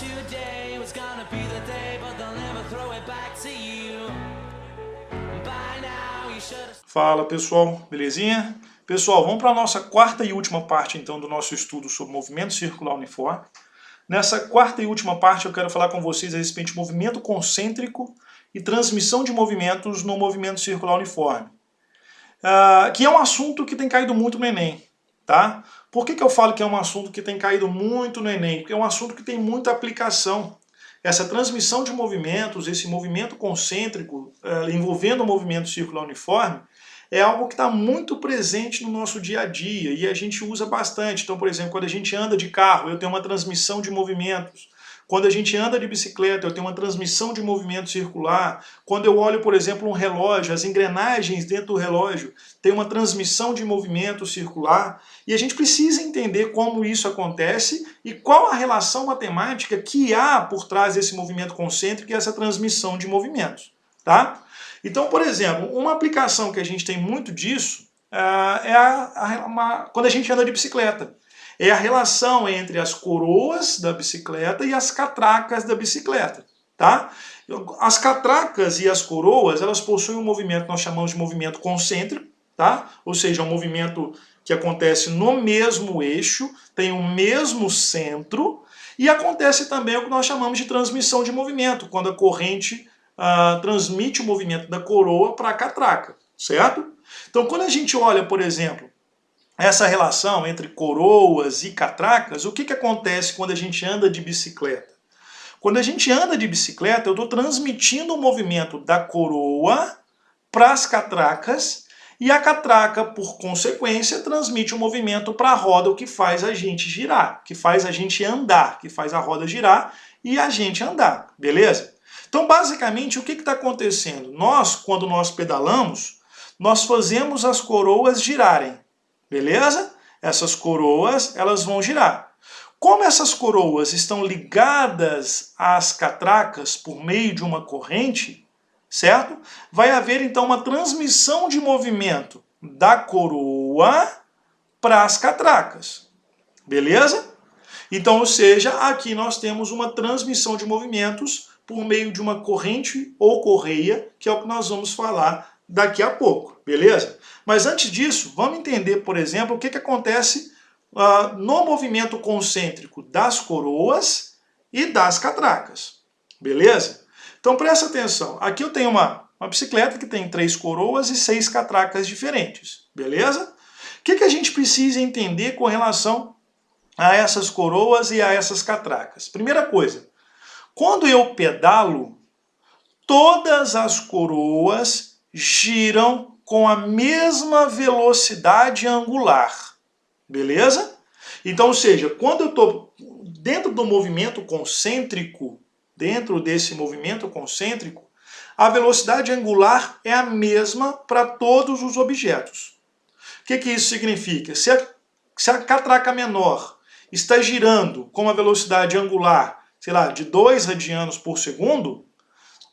today was gonna be the day, but they'll never throw it back to you. By now you should have... Fala pessoal, belezinha? Pessoal, vamos para a nossa quarta e última parte então do nosso estudo sobre movimento circular uniforme. Nessa quarta e última parte eu quero falar com vocês a respeito de movimento concêntrico e transmissão de movimentos no movimento circular uniforme. Que é um assunto que tem caído muito no Enem. Tá? Por que eu falo que é um assunto que tem caído muito no Enem? Porque é um assunto que tem muita aplicação. Essa transmissão de movimentos, esse movimento concêntrico envolvendo o movimento circular uniforme, é algo que está muito presente no nosso dia a dia e a gente usa bastante. Então, por exemplo, quando a gente anda de carro, eu tenho uma transmissão de movimentos. Quando a gente anda de bicicleta, eu tenho uma transmissão de movimento circular. Quando eu olho, por exemplo, um relógio, as engrenagens dentro do relógio tem uma transmissão de movimento circular. E a gente precisa entender como isso acontece e qual a relação matemática que há por trás desse movimento concêntrico e essa transmissão de movimentos. Tá? Então, por exemplo, uma aplicação que a gente tem muito disso quando a gente anda de bicicleta. É a relação entre as coroas da bicicleta e as catracas da bicicleta, tá? As catracas e as coroas, elas possuem um movimento que nós chamamos de movimento concêntrico, tá? Ou seja, um movimento que acontece no mesmo eixo, tem o mesmo centro, e acontece também o que nós chamamos de transmissão de movimento, quando a corrente transmite o movimento da coroa para a catraca, certo? Então, quando a gente olha, por exemplo, essa relação entre coroas e catracas, o que acontece quando a gente anda de bicicleta? Quando a gente anda de bicicleta, eu estou transmitindo o movimento da coroa para as catracas e a catraca, por consequência, transmite o movimento para a roda, o que faz a gente girar, que faz a gente andar, que faz a roda girar e a gente andar, beleza? Então, basicamente, o que está acontecendo? Quando nós pedalamos, nós fazemos as coroas girarem. Beleza? Essas coroas, elas vão girar. Como essas coroas estão ligadas às catracas por meio de uma corrente, certo? Vai haver então uma transmissão de movimento da coroa para as catracas. Beleza? Então, ou seja, aqui nós temos uma transmissão de movimentos por meio de uma corrente ou correia, que é o que nós vamos falar daqui a pouco, beleza? Mas antes disso, vamos entender, por exemplo, o que acontece no movimento concêntrico das coroas e das catracas, beleza? Então presta atenção, aqui eu tenho uma bicicleta que tem 3 coroas e 6 catracas diferentes, beleza? O que a gente precisa entender com relação a essas coroas e a essas catracas? Primeira coisa, quando eu pedalo, todas as coroas giram com a mesma velocidade angular, beleza? Então, ou seja, quando eu estou dentro do movimento concêntrico, a velocidade angular é a mesma para todos os objetos. O que isso significa? Se a catraca menor está girando com uma velocidade angular, sei lá, de 2 radianos por segundo,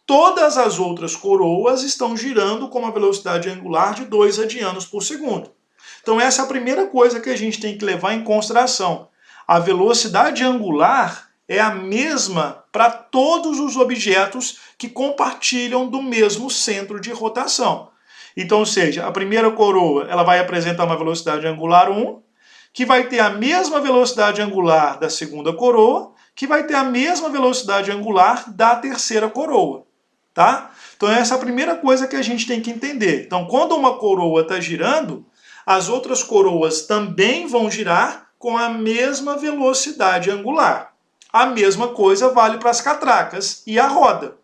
todas as outras coroas estão girando com uma velocidade angular de 2 radianos por segundo. Então essa é a primeira coisa que a gente tem que levar em consideração. A velocidade angular é a mesma para todos os objetos que compartilham do mesmo centro de rotação. Então, ou seja, a primeira coroa ela vai apresentar uma velocidade angular 1, que vai ter a mesma velocidade angular da segunda coroa, que vai ter a mesma velocidade angular da terceira coroa. Tá? Então essa é a primeira coisa que a gente tem que entender. Então quando uma coroa está girando, as outras coroas também vão girar com a mesma velocidade angular. A mesma coisa vale para as catracas e a roda,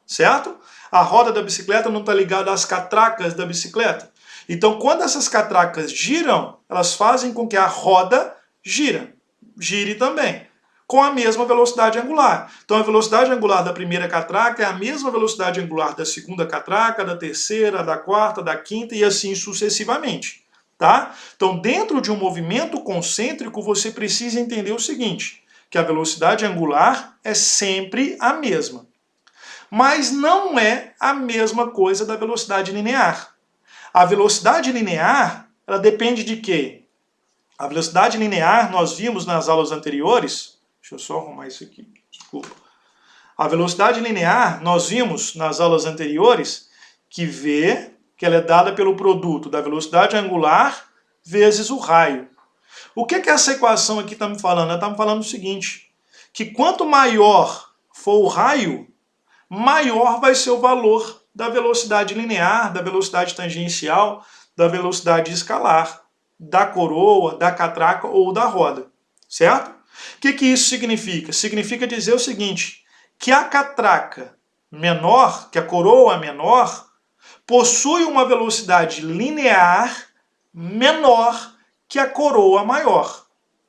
certo? A roda da bicicleta não está ligada às catracas da bicicleta. Então quando essas catracas giram, elas fazem com que a roda gire também, com a mesma velocidade angular. Então a velocidade angular da primeira catraca é a mesma velocidade angular da segunda catraca, da terceira, da quarta, da quinta e assim sucessivamente. Tá? Então dentro de um movimento concêntrico você precisa entender o seguinte, que a velocidade angular é sempre a mesma. Mas não é a mesma coisa da velocidade linear. A velocidade linear, ela depende de quê? A velocidade linear, nós vimos nas aulas anteriores. Deixa eu só arrumar isso aqui. Desculpa. A velocidade linear, nós vimos nas aulas anteriores que V, que ela é dada pelo produto da velocidade angular vezes o raio. O que essa equação aqui está me falando? Ela está me falando o seguinte, que quanto maior for o raio, maior vai ser o valor da velocidade linear, da velocidade tangencial, da velocidade escalar, da coroa, da catraca ou da roda, certo? O que isso significa? Significa dizer o seguinte, que a catraca menor, que a coroa menor, possui uma velocidade linear menor que a coroa maior,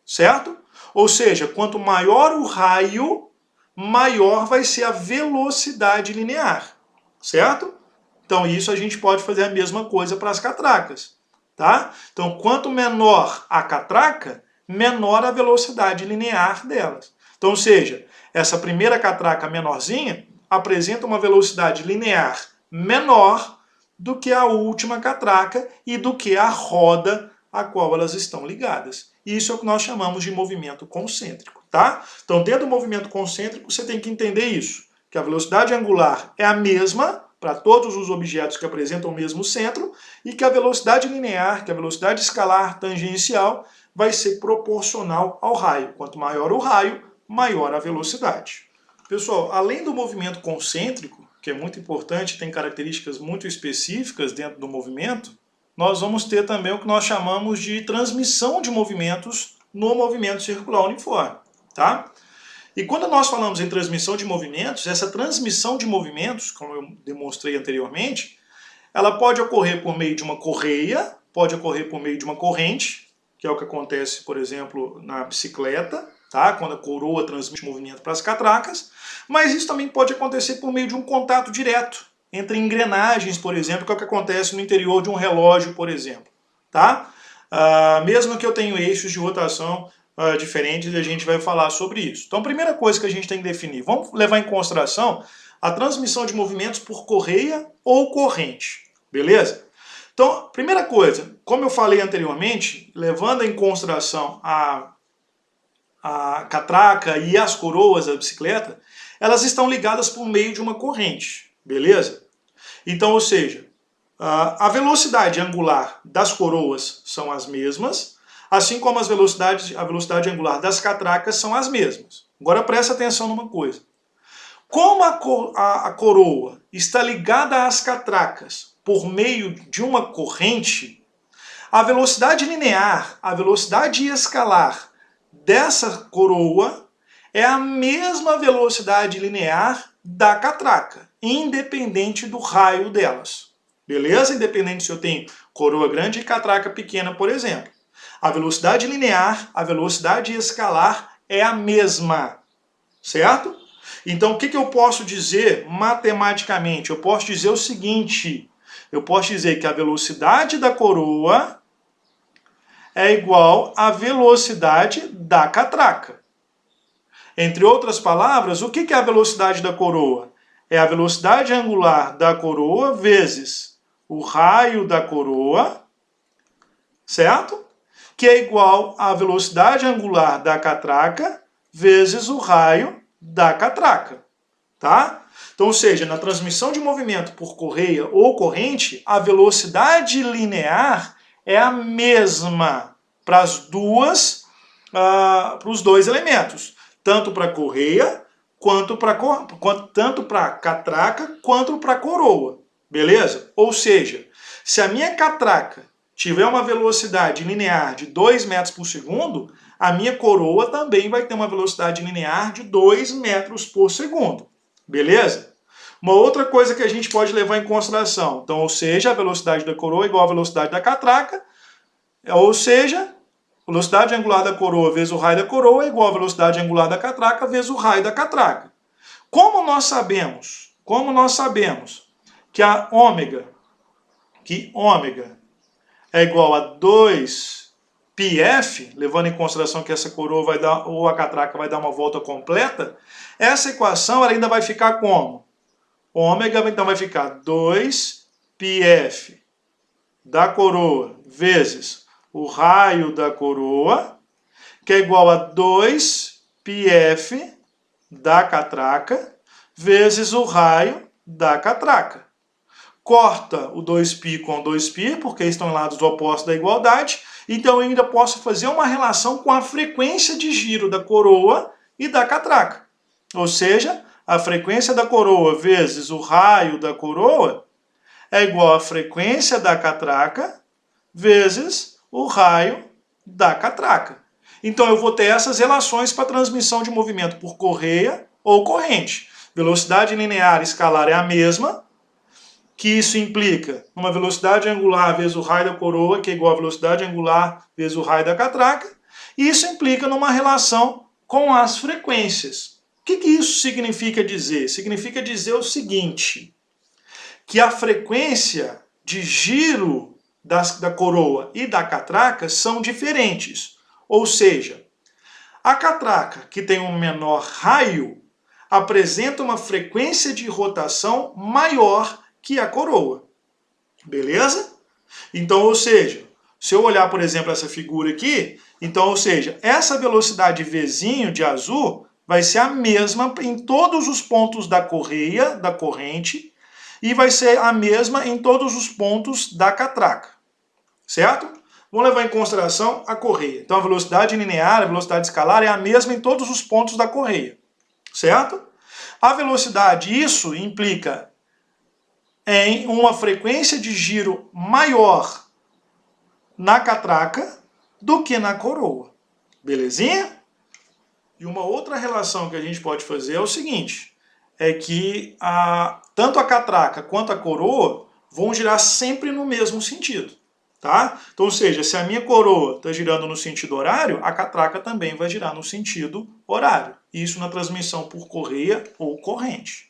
certo? Ou seja, quanto maior o raio, maior vai ser a velocidade linear, certo? Então isso a gente pode fazer a mesma coisa para as catracas, tá? Então quanto menor a catraca, menor a velocidade linear delas. Então, ou seja, essa primeira catraca menorzinha apresenta uma velocidade linear menor do que a última catraca e do que a roda a qual elas estão ligadas. Isso é o que nós chamamos de movimento concêntrico, tá? Então, dentro do movimento concêntrico, você tem que entender isso, que a velocidade angular é a mesma para todos os objetos que apresentam o mesmo centro e que a velocidade linear, que a velocidade escalar tangencial, vai ser proporcional ao raio. Quanto maior o raio, maior a velocidade. Pessoal, além do movimento concêntrico, que é muito importante, tem características muito específicas dentro do movimento, nós vamos ter também o que nós chamamos de transmissão de movimentos no movimento circular uniforme, tá? E quando nós falamos em transmissão de movimentos, essa transmissão de movimentos, como eu demonstrei anteriormente, ela pode ocorrer por meio de uma correia, pode ocorrer por meio de uma corrente, que é o que acontece, por exemplo, na bicicleta, tá? Quando a coroa transmite movimento para as catracas, mas isso também pode acontecer por meio de um contato direto entre engrenagens, por exemplo, que é o que acontece no interior de um relógio, por exemplo, tá? Mesmo que eu tenha eixos de rotação diferentes, a gente vai falar sobre isso. Então, a primeira coisa que a gente tem que definir, vamos levar em consideração a transmissão de movimentos por correia ou corrente, beleza? Então, primeira coisa, como eu falei anteriormente, levando em consideração a catraca e as coroas da bicicleta, elas estão ligadas por meio de uma corrente, beleza? Então, ou seja, a velocidade angular das coroas são as mesmas, assim como a velocidade angular das catracas são as mesmas. Agora presta atenção numa coisa. Como a coroa está ligada às catracas por meio de uma corrente, a velocidade linear, a velocidade escalar dessa coroa é a mesma velocidade linear da catraca, independente do raio delas. Beleza? Independente se eu tenho coroa grande e catraca pequena, por exemplo. A velocidade linear, a velocidade escalar é a mesma, certo? Então, o que eu posso dizer matematicamente? Eu posso dizer o seguinte, eu posso dizer que a velocidade da coroa é igual à velocidade da catraca. Entre outras palavras, o que é a velocidade da coroa? É a velocidade angular da coroa vezes o raio da coroa, certo? Que é igual à velocidade angular da catraca vezes o raio da catraca, tá? Então, ou seja, na transmissão de movimento por correia ou corrente, a velocidade linear é a mesma para os dois elementos, tanto para a correia tanto para a catraca quanto para a coroa, beleza? Ou seja, se a minha catraca tiver uma velocidade linear de 2 metros por segundo, a minha coroa também vai ter uma velocidade linear de 2 metros por segundo. Beleza? Uma outra coisa que a gente pode levar em consideração, então, ou seja, a velocidade da coroa é igual à velocidade da catraca, ou seja, a velocidade angular da coroa vezes o raio da coroa é igual à velocidade angular da catraca vezes o raio da catraca. Como nós sabemos que ômega é igual a 2πf, levando em consideração que essa coroa vai dar, ou a catraca vai dar uma volta completa, essa equação ela ainda vai ficar como? Ômega então vai ficar 2πf da coroa vezes o raio da coroa, que é igual a 2πf da catraca vezes o raio da catraca. Corta o 2π com 2π, porque estão em lados opostos da igualdade, então eu ainda posso fazer uma relação com a frequência de giro da coroa e da catraca. Ou seja, a frequência da coroa vezes o raio da coroa é igual à frequência da catraca vezes o raio da catraca. Então eu vou ter essas relações para transmissão de movimento por correia ou corrente. Velocidade linear e escalar é a mesma, que isso implica uma velocidade angular vezes o raio da coroa, que é igual a velocidade angular vezes o raio da catraca, e isso implica numa relação com as frequências. O que isso significa dizer? Significa dizer o seguinte, que a frequência de giro da coroa e da catraca são diferentes. Ou seja, a catraca, que tem um menor raio, apresenta uma frequência de rotação maior que a coroa. Beleza? Então, ou seja, se eu olhar, por exemplo, essa figura aqui, então, ou seja, essa velocidade Vzinho de azul vai ser a mesma em todos os pontos da correia, da corrente, e vai ser a mesma em todos os pontos da catraca. Certo? Vamos levar em consideração a correia. Então, a velocidade linear, a velocidade escalar é a mesma em todos os pontos da correia. Certo? A velocidade, isso implica em uma frequência de giro maior na catraca do que na coroa. Belezinha? E uma outra relação que a gente pode fazer é o seguinte, é que tanto a catraca quanto a coroa vão girar sempre no mesmo sentido. Tá? Então, ou seja, se a minha coroa está girando no sentido horário, a catraca também vai girar no sentido horário. Isso na transmissão por correia ou corrente.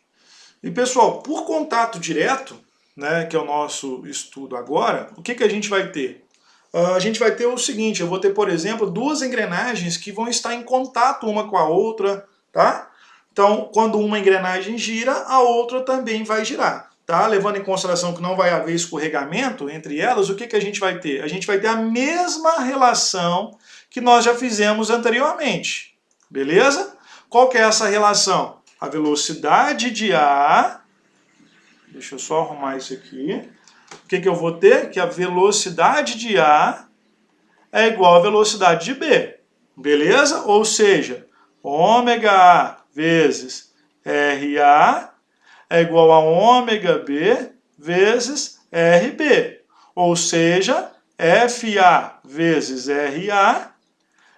E pessoal, por contato direto, né, que é o nosso estudo agora, o que a gente vai ter? A gente vai ter o seguinte, eu vou ter, por exemplo, duas engrenagens que vão estar em contato uma com a outra, tá? Então, quando uma engrenagem gira, a outra também vai girar. Tá? Levando em consideração que não vai haver escorregamento entre elas, o que a gente vai ter? A gente vai ter a mesma relação que nós já fizemos anteriormente. Beleza? Qual que é essa relação? A velocidade de A, deixa eu só arrumar isso aqui. O que eu vou ter? Que a velocidade de A é igual à velocidade de B. Beleza? Ou seja, ômega vezes RA é igual a ômega B vezes RB. Ou seja, FA vezes RA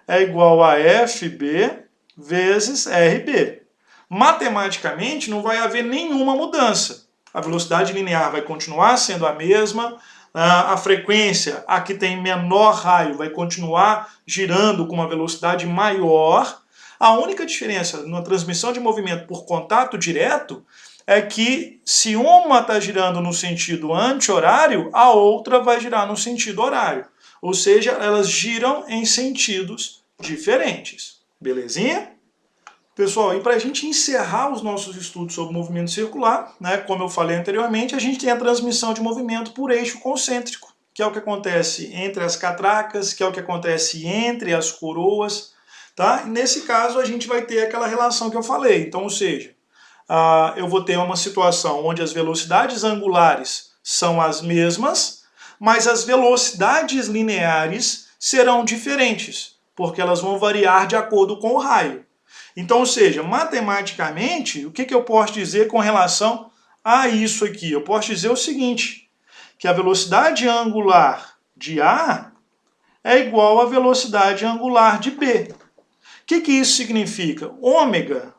é igual a FB vezes RB. Matematicamente, não vai haver nenhuma mudança. A velocidade linear vai continuar sendo a mesma, a frequência, a que tem menor raio, vai continuar girando com uma velocidade maior. A única diferença na transmissão de movimento por contato direto é que se uma está girando no sentido anti-horário, a outra vai girar no sentido horário. Ou seja, elas giram em sentidos diferentes. Belezinha? Pessoal, e para a gente encerrar os nossos estudos sobre movimento circular, né, como eu falei anteriormente, a gente tem a transmissão de movimento por eixo concêntrico, que é o que acontece entre as catracas, que é o que acontece entre as coroas. Tá? E nesse caso, a gente vai ter aquela relação que eu falei. Então, ou seja, eu vou ter uma situação onde as velocidades angulares são as mesmas, mas as velocidades lineares serão diferentes, porque elas vão variar de acordo com o raio. Então, ou seja, matematicamente, o que eu posso dizer com relação a isso aqui? Eu posso dizer o seguinte, que a velocidade angular de A é igual à velocidade angular de B. O que isso significa? Ômega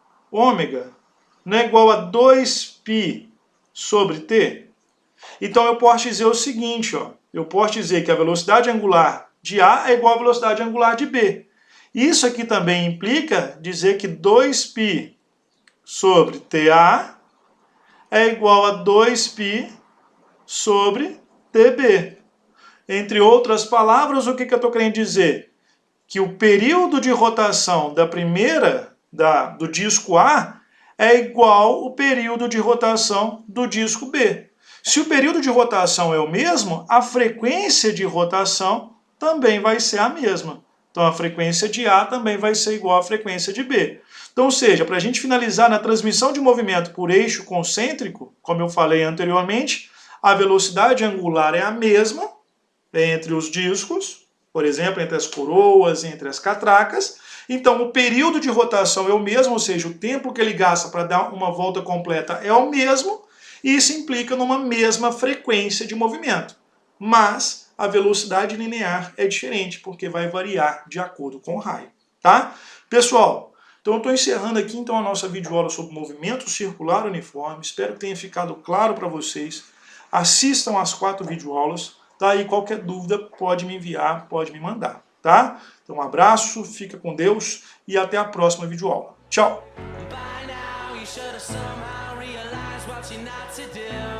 não é igual a 2π sobre t? Então eu posso dizer o seguinte, ó, eu posso dizer que a velocidade angular de A é igual à velocidade angular de B. Isso aqui também implica dizer que 2π sobre TA é igual a 2π sobre TB. Entre outras palavras, o que eu estou querendo dizer? Que o período de rotação da primeira, do disco A, é igual ao período de rotação do disco B. Se o período de rotação é o mesmo, a frequência de rotação também vai ser a mesma. Então a frequência de A também vai ser igual à frequência de B. Então, ou seja, para a gente finalizar na transmissão de movimento por eixo concêntrico, como eu falei anteriormente, a velocidade angular é a mesma entre os discos, por exemplo, entre as coroas, entre as catracas. Então, o período de rotação é o mesmo, ou seja, o tempo que ele gasta para dar uma volta completa é o mesmo, e isso implica numa mesma frequência de movimento. Mas a velocidade linear é diferente, porque vai variar de acordo com o raio, tá? Pessoal, então eu estou encerrando aqui então a nossa videoaula sobre movimento circular uniforme. Espero que tenha ficado claro para vocês. Assistam as 4 videoaulas, tá? E qualquer dúvida pode me enviar, pode me mandar, tá? Então um abraço, fica com Deus e até a próxima videoaula. Tchau! By now you should have somehow realized what you're not to do.